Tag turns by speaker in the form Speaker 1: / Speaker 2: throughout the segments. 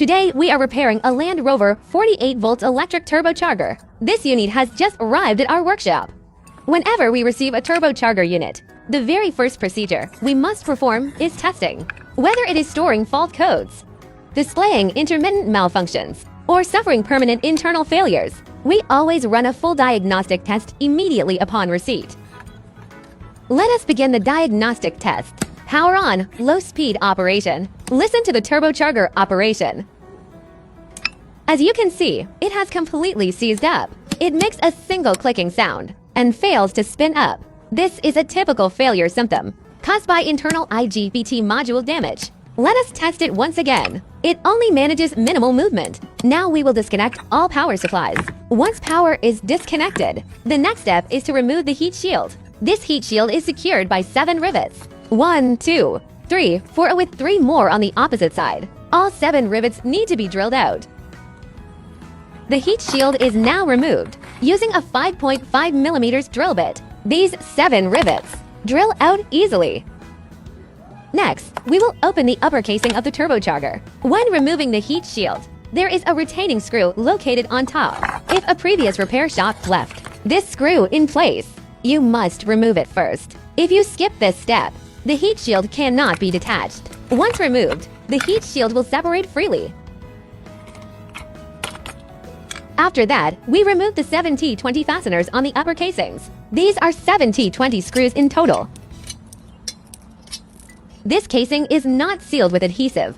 Speaker 1: Today, we are repairing a Land Rover 48-volt electric turbocharger. This unit has just arrived at our workshop. Whenever we receive a turbocharger unit, the very first procedure we must perform is testing. Whether it is storing fault codes, displaying intermittent malfunctions, or suffering permanent internal failures, we always run a full diagnostic test immediately upon receipt. Let us begin the diagnostic test. Power on, low-speed operation. Listen to the turbocharger operation. As you can see, it has completely seized up. It makes a single clicking sound and fails to spin up. This is a typical failure symptom caused by internal IGBT module damage. Let us test it once again. It only manages minimal movement. Now we will disconnect all power supplies. Once power is disconnected, the next step is to remove the heat shield. This heat shield is secured by 7 rivets. 1, 2, 3, 4 with 3 more on the opposite side. All 7 rivets need to be drilled out. The heat shield is now removed using a 5.5mm drill bit. These 7 rivets drill out easily. Next, we will open the upper casing of the turbocharger. When removing the heat shield, there is a retaining screw located on top. If a previous repair shop left this screw in place, you must remove it first. If you skip this step, the heat shield cannot be detached. Once removed, the heat shield will separate freely. After that, we remove the 7 T20 fasteners on the upper casings. These are 7 T20 screws in total. This casing is not sealed with adhesive.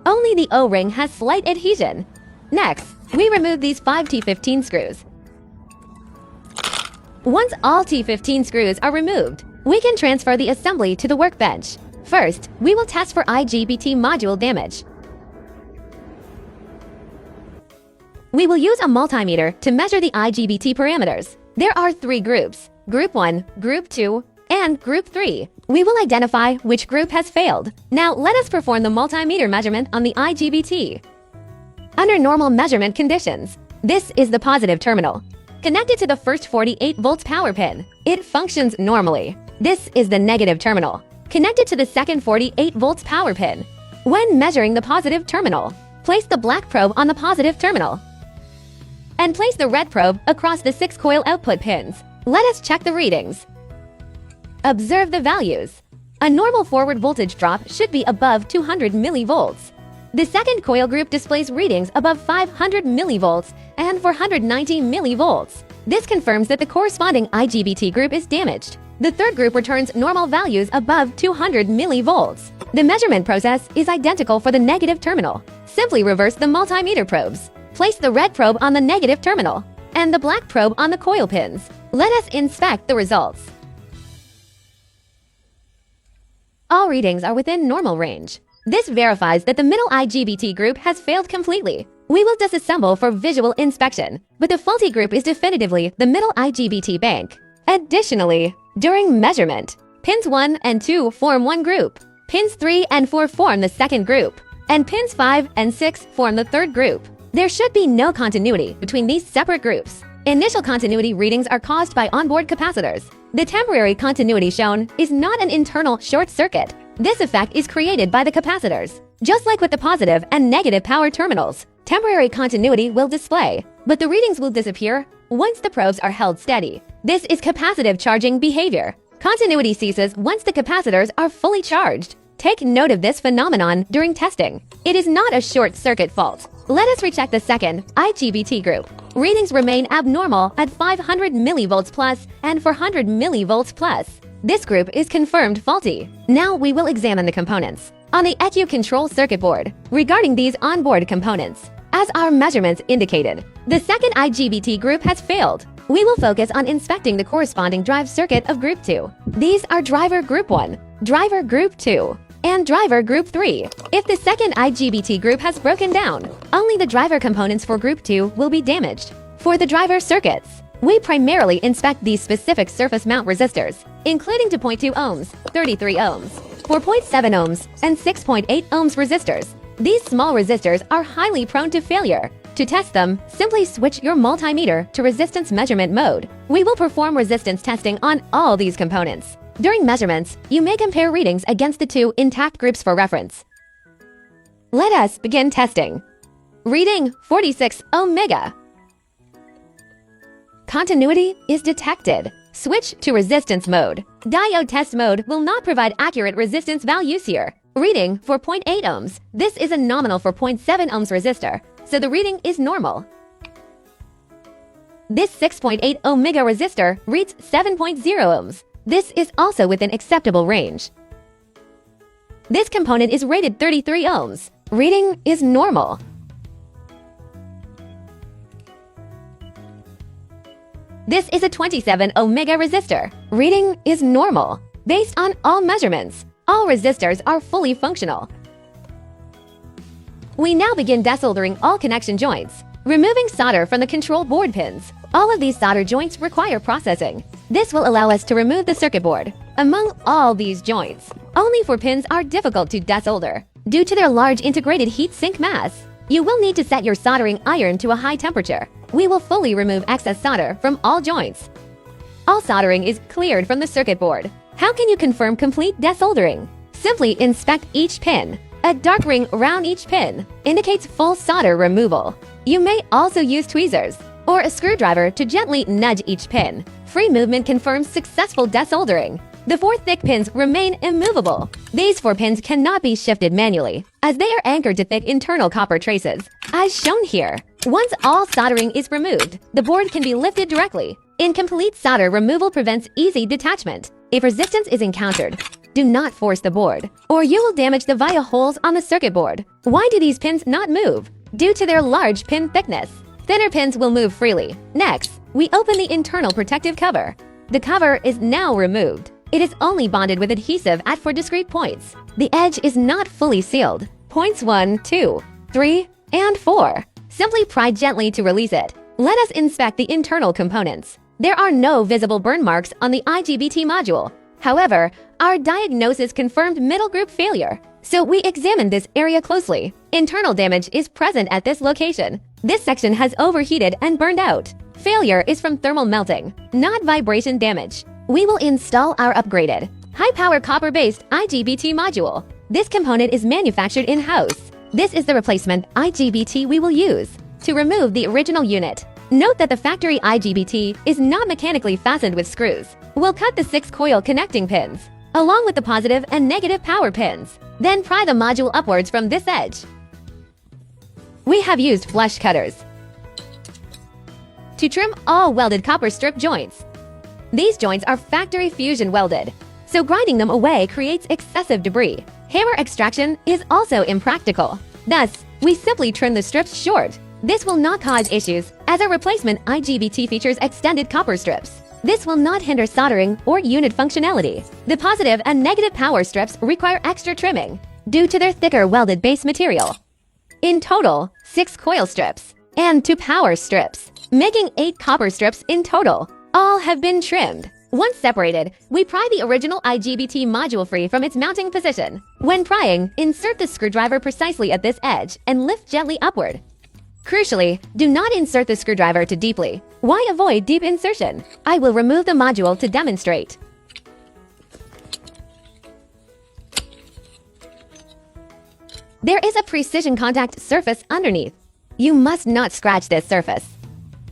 Speaker 1: Only the O-ring has slight adhesion. Next, we remove these 5 T15 screws. Once all T15 screws are removed, we can transfer the assembly to the workbench. First, we will test for IGBT module damage. We will use a multimeter to measure the IGBT parameters. There are 3 groups: Group 1, Group 2, and Group 3. We will identify which group has failed. Now let us perform the multimeter measurement on the IGBT. Under normal measurement conditions, this is the positive terminal, connected to the first 48 volts power pin. It functions normally. This is the negative terminal, connected to the second 48 volts power pin. When measuring the positive terminal, place the black probe on the positive terminal and place the red probe across the 6 coil output pins. Let us check the readings. Observe the values. A normal forward voltage drop should be above 200 millivolts. The second coil group displays readings above 500 millivolts and 490 millivolts. This confirms that the corresponding IGBT group is damaged. The third group returns normal values above 200 millivolts. The measurement process is identical for the negative terminal. Simply reverse the multimeter probes. Place the red probe on the negative terminal and the black probe on the coil pins. Let us inspect the results. All readings are within normal range. This verifies that the middle IGBT group has failed completely. We will disassemble for visual inspection, but the faulty group is definitively the middle IGBT bank. Additionally, during measurement, pins 1 and 2 form one group, pins 3 and 4 form the second group, and pins 5 and 6 form the third group. There should be no continuity between these separate groups. Initial continuity readings are caused by onboard capacitors. The temporary continuity shown is not an internal short circuit. This effect is created by the capacitors. Just like with the positive and negative power terminals, temporary continuity will display, but the readings will disappear once the probes are held steady. This is capacitive charging behavior. Continuity ceases once the capacitors are fully charged. Take note of this phenomenon during testing. It is not a short circuit fault. Let us recheck the second IGBT group. Readings remain abnormal at 500 millivolts plus and 400 millivolts plus. This group is confirmed faulty. Now we will examine the components on the ECU control circuit board. Regarding these onboard components, as our measurements indicated, the second IGBT group has failed. We will focus on inspecting the corresponding drive circuit of Group 2. These are driver Group 1, driver Group 2, and driver Group 3. If the second IGBT group has broken down, only the driver components for Group 2 will be damaged. For the driver circuits, we primarily inspect these specific surface mount resistors, including 2.2 ohms, 33 ohms, 4.7 ohms, and 6.8 ohms resistors. These small resistors are highly prone to failure. To test them, simply switch your multimeter to resistance measurement mode. We will perform resistance testing on all these components. During measurements, you may compare readings against the two intact groups for reference. Let us begin testing. Reading 46 omega. Continuity is detected. Switch to resistance mode. Diode test mode will not provide accurate resistance values here. Reading for 0.8 ohms. This is a nominal for 0.7 ohms resistor, so the reading is normal. This 6.8 omega resistor reads 7.0 ohms. This is also within acceptable range. This component is rated 33 ohms. Reading is normal. This is a 27 omega resistor. Reading is normal. Based on all measurements, all resistors are fully functional. We now begin desoldering all connection joints, removing solder from the control board pins. All of these solder joints require processing. This will allow us to remove the circuit board. Among all these joints, only 4 pins are difficult to desolder due to their large integrated heat sink mass. You will need to set your soldering iron to a high temperature. We will fully remove excess solder from all joints. All soldering is cleared from the circuit board. How can you confirm complete desoldering? Simply inspect each pin. A dark ring around each pin indicates full solder removal. You may also use tweezers or a screwdriver to gently nudge each pin. Free movement confirms successful desoldering. The 4 thick pins remain immovable. These 4 pins cannot be shifted manually, as they are anchored to thick internal copper traces, as shown here. Once all soldering is removed, the board can be lifted directly. Incomplete solder removal prevents easy detachment. If resistance is encountered, do not force the board, or you will damage the via holes on the circuit board. Why do these pins not move? Due to their large pin thickness. Thinner pins will move freely. Next, we open the internal protective cover. The cover is now removed. It is only bonded with adhesive at 4 discrete points. The edge is not fully sealed. Points 1, 2, 3, and 4. Simply pry gently to release it. Let us inspect the internal components. There are no visible burn marks on the IGBT module. However, our diagnosis confirmed middle group failure, so we examined this area closely. Internal damage is present at this location. This section has overheated and burned out. Failure is from thermal melting, not vibration damage. We will install our upgraded, high-power copper-based IGBT module. This component is manufactured in-house. This is the replacement IGBT we will use to remove the original unit. Note that the factory IGBT is not mechanically fastened with screws. We'll cut the 6 coil connecting pins, along with the positive and negative power pins. Then pry the module upwards from this edge. We have used flush cutters to trim all welded copper strip joints. These joints are factory fusion welded, so grinding them away creates excessive debris. Hammer extraction is also impractical. Thus, we simply trim the strips short. This will not cause issues, as our replacement IGBT features extended copper strips. This will not hinder soldering or unit functionality. The positive and negative power strips require extra trimming due to their thicker welded base material. In total, 6 coil strips and 2 power strips, making 8 copper strips in total. All have been trimmed. Once separated, we pry the original IGBT module free from its mounting position. When prying, insert the screwdriver precisely at this edge and lift gently upward. Crucially, do not insert the screwdriver too deeply. Why avoid deep insertion? I will remove the module to demonstrate. There is a precision contact surface underneath. You must not scratch this surface.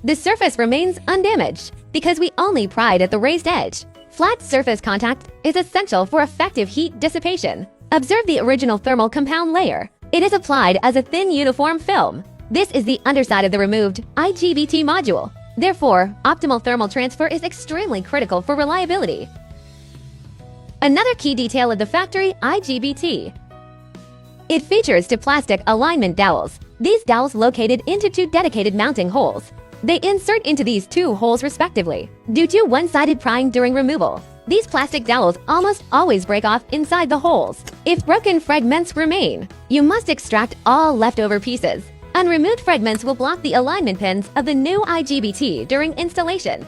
Speaker 1: The surface remains undamaged because we only pried at the raised edge. Flat surface contact is essential for effective heat dissipation. Observe the original thermal compound layer. It is applied as a thin uniform film. This is the underside of the removed IGBT module. Therefore, optimal thermal transfer is extremely critical for reliability. Another key detail of the factory IGBT. It features 2 plastic alignment dowels. These dowels located into 2 dedicated mounting holes. They insert into these 2 holes respectively. Due to one-sided prying during removal, these plastic dowels almost always break off inside the holes. If broken fragments remain, you must extract all leftover pieces. Unremoved fragments will block the alignment pins of the new IGBT during installation.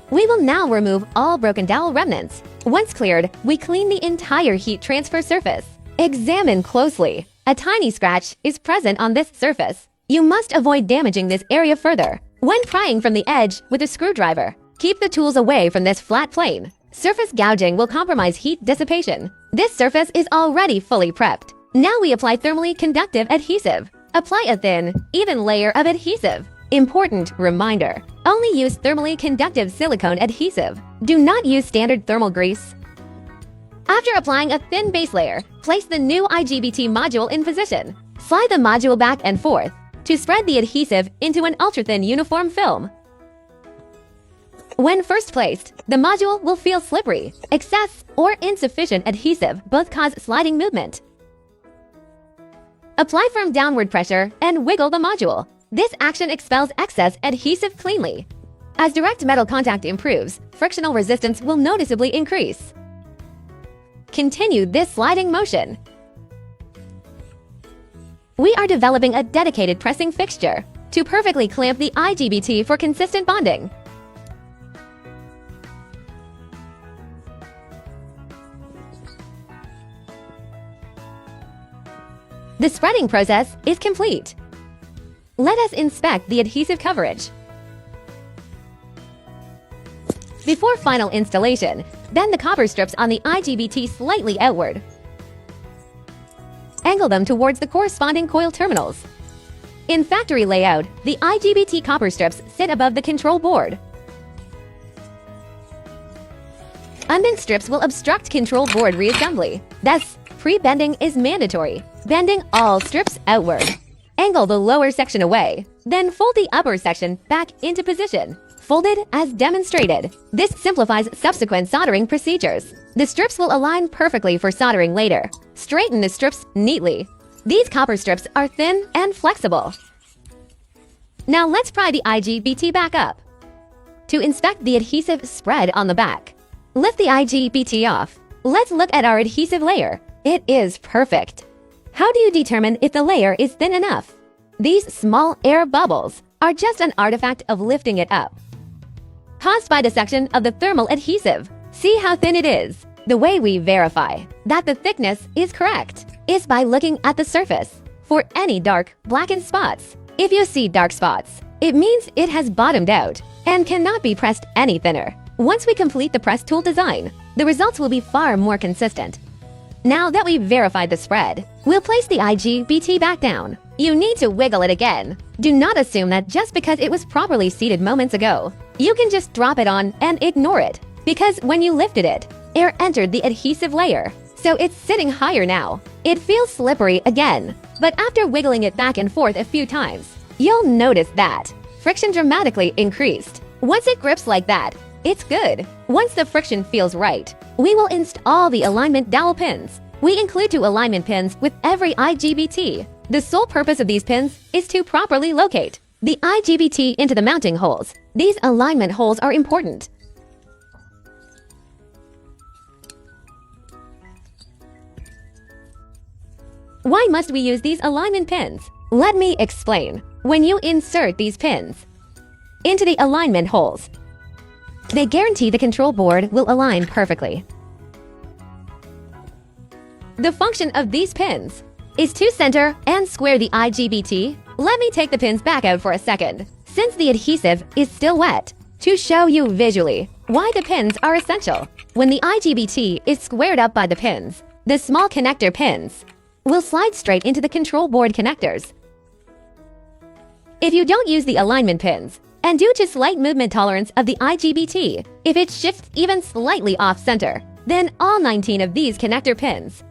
Speaker 1: We will now remove all broken dowel remnants. Once cleared, we clean the entire heat transfer surface. Examine closely. A tiny scratch is present on this surface. You must avoid damaging this area further. When prying from the edge with a screwdriver, keep the tools away from this flat plane. Surface gouging will compromise heat dissipation. This surface is already fully prepped. Now we apply thermally conductive adhesive. Apply a thin, even layer of adhesive. Important reminder: only use thermally conductive silicone adhesive. Do not use standard thermal grease. After applying a thin base layer, place the new IGBT module in position. Slide the module back and forth to spread the adhesive into an ultra-thin uniform film. When first placed, the module will feel slippery. Excess or insufficient adhesive both cause sliding movement. Apply firm downward pressure and wiggle the module. This action expels excess adhesive cleanly. As direct metal contact improves, frictional resistance will noticeably increase. Continue this sliding motion. We are developing a dedicated pressing fixture to perfectly clamp the IGBT for consistent bonding. The spreading process is complete. Let us inspect the adhesive coverage. Before final installation, bend the copper strips on the IGBT slightly outward. Angle them towards the corresponding coil terminals. In factory layout, the IGBT copper strips sit above the control board. Unbent strips will obstruct control board reassembly. Thus, pre-bending is mandatory. Bending all strips outward. Angle the lower section away, then fold the upper section back into position. Folded as demonstrated. This simplifies subsequent soldering procedures. The strips will align perfectly for soldering later. Straighten the strips neatly. These copper strips are thin and flexible. Now let's pry the IGBT back up. To inspect the adhesive spread on the back, lift the IGBT off. Let's look at our adhesive layer. It is perfect. How do you determine if the layer is thin enough? These small air bubbles are just an artifact of lifting it up, caused by the section of the thermal adhesive. See how thin it is? The way we verify that the thickness is correct is by looking at the surface for any dark, blackened spots. If you see dark spots, it means it has bottomed out and cannot be pressed any thinner. Once we complete the press tool design, the results will be far more consistent. Now that we've verified the spread, we'll place the IGBT back down. You need to wiggle it again. Do not assume that just because it was properly seated moments ago, you can just drop it on and ignore it. Because when you lifted it, air entered the adhesive layer, so it's sitting higher now. It feels slippery again, but after wiggling it back and forth a few times, you'll notice that friction dramatically increased. Once it grips like that, it's good. Once the friction feels right, we will install the alignment dowel pins. We include 2 alignment pins with every IGBT. The sole purpose of these pins is to properly locate the IGBT into the mounting holes. These alignment holes are important. Why must we use these alignment pins? Let me explain. When you insert these pins into the alignment holes, they guarantee the control board will align perfectly. The function of these pins is to center and square the IGBT. Let me take the pins back out for a second, since the adhesive is still wet, to show you visually why the pins are essential. When the IGBT is squared up by the pins, the small connector pins will slide straight into the control board connectors. If you don't use the alignment pins, and due to slight movement tolerance of the IGBT, if it shifts even slightly off-center, then all 19 of these connector pins,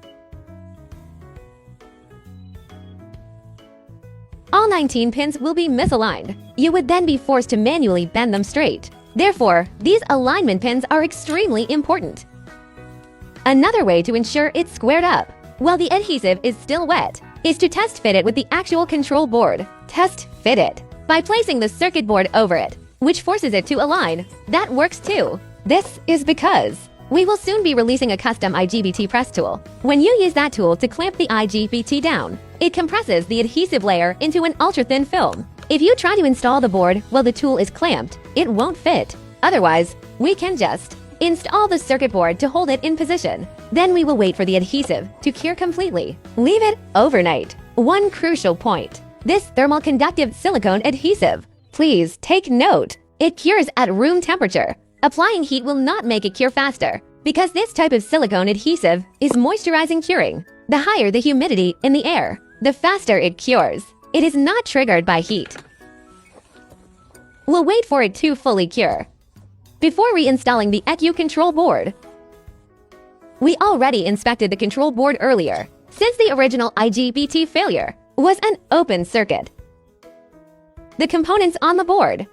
Speaker 1: all 19 pins will be misaligned. You would then be forced to manually bend them straight. Therefore, these alignment pins are extremely important. Another way to ensure it's squared up while the adhesive is still wet is to test fit it with the actual control board. Test fit it by placing the circuit board over it, which forces it to align. That works too. This is because we will soon be releasing a custom IGBT press tool. When you use that tool to clamp the IGBT down, it compresses the adhesive layer into an ultra-thin film. If you try to install the board while the tool is clamped, it won't fit. Otherwise, we can just install the circuit board to hold it in position. Then we will wait for the adhesive to cure completely. Leave it overnight. One crucial point: this thermal conductive silicone adhesive. Please take note. It cures at room temperature. Applying heat will not make it cure faster, because this type of silicone adhesive is moisturizing curing. The higher the humidity in the air, the faster it cures. It is not triggered by heat. We'll wait for it to fully cure before reinstalling the ECU control board. We already inspected the control board earlier, since the original IGBT failure was an open circuit. The components on the board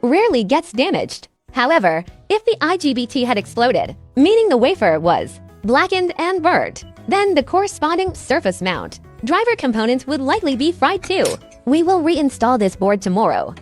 Speaker 1: rarely gets damaged. However, if the IGBT had exploded, meaning the wafer was blackened and burnt, then the corresponding surface mount driver components would likely be fried too. We will reinstall this board tomorrow.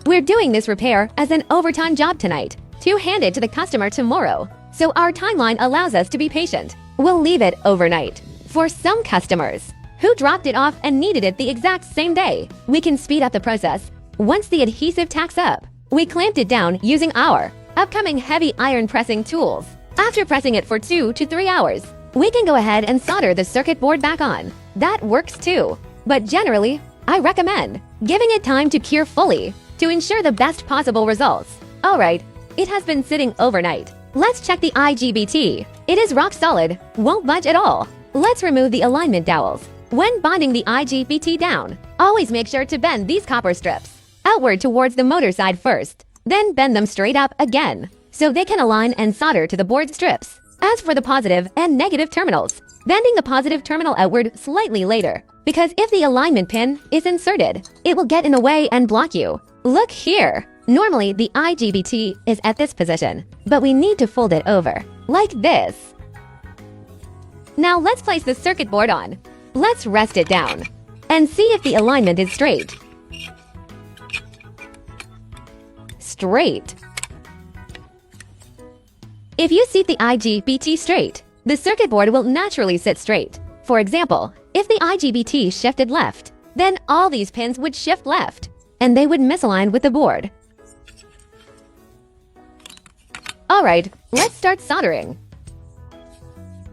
Speaker 1: We're doing this repair as an overtime job tonight to hand it to the customer tomorrow, so our timeline allows us to be patient. We'll leave it overnight. For some customers who dropped it off and needed it the exact same day, we can speed up the process. Once the adhesive tacks up, we clamped it down using our upcoming heavy iron pressing tools. After pressing it for 2 to 3 hours, we can go ahead and solder the circuit board back on. That works too. But generally, I recommend giving it time to cure fully to ensure the best possible results. Alright, it has been sitting overnight. Let's check the IGBT. It is rock solid, won't budge at all. Let's remove the alignment dowels. When bonding the IGBT down, always make sure to bend these copper strips outward towards the motor side first, then bend them straight up again, so they can align and solder to the board strips. As for the positive and negative terminals, bending the positive terminal outward slightly later, because if the alignment pin is inserted, it will get in the way and block you. Look here! Normally, the IGBT is at this position, but we need to fold it over, like this. Now let's place the circuit board on. Let's rest it down and see if the alignment is straight. Straight. If you seat the IGBT straight, the circuit board will naturally sit straight. For example, if the IGBT shifted left, then all these pins would shift left, and they would misalign with the board. Alright, let's start soldering.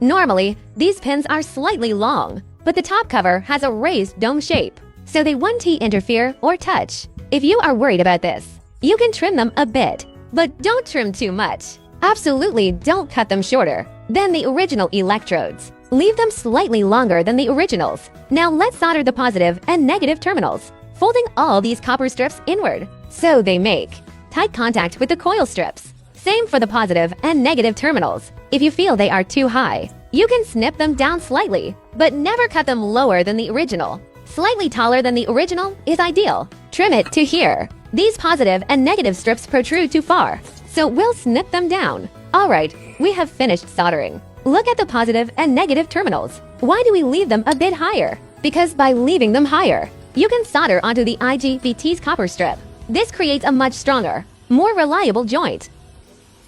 Speaker 1: Normally, these pins are slightly long, but the top cover has a raised dome shape, so they won't interfere or touch. If you are worried about this, you can trim them a bit, but don't trim too much. Absolutely don't cut them shorter than the original electrodes. Leave them slightly longer than the originals. Now let's solder the positive and negative terminals, folding all these copper strips inward, so they make tight contact with the coil strips. Same for the positive and negative terminals. If you feel they are too high, you can snip them down slightly, but never cut them lower than the original. Slightly taller than the original is ideal. Trim it to here. These positive and negative strips protrude too far, so we'll snip them down. Alright, we have finished soldering. Look at the positive and negative terminals. Why do we leave them a bit higher? Because by leaving them higher, you can solder onto the IGBT's copper strip. This creates a much stronger, more reliable joint.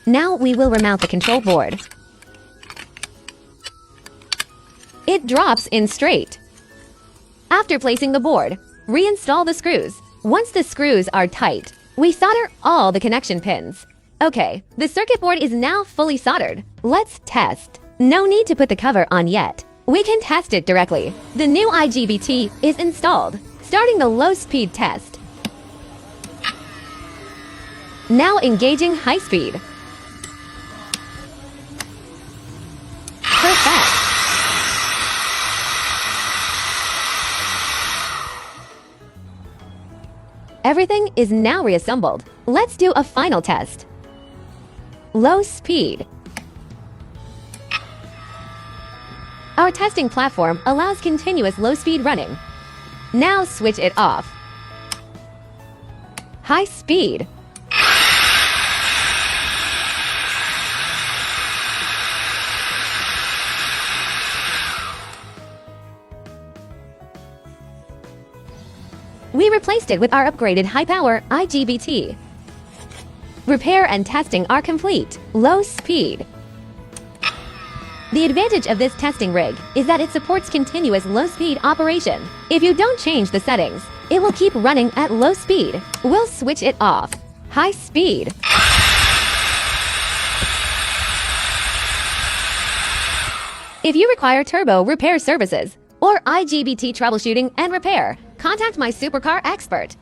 Speaker 1: Now we will remount the control board. It drops in straight. After placing the board, reinstall the screws. Once the screws are tight, we solder all the connection pins. Okay, the circuit board is now fully soldered. Let's test. No need to put the cover on yet. We can test it directly. The new IGBT is installed. Starting the low-speed test. Now engaging high speed. Perfect. Everything is now reassembled. Let's do a final test. Low speed. Our testing platform allows continuous low-speed running. Now switch it off. High speed. We replaced it with our upgraded high-power IGBT. Repair and testing are complete. Low speed. The advantage of this testing rig is that it supports continuous low-speed operation. If you don't change the settings, it will keep running at low speed. We'll switch it off. High speed. If you require turbo repair services or IGBT troubleshooting and repair, contact my Supercar Expert.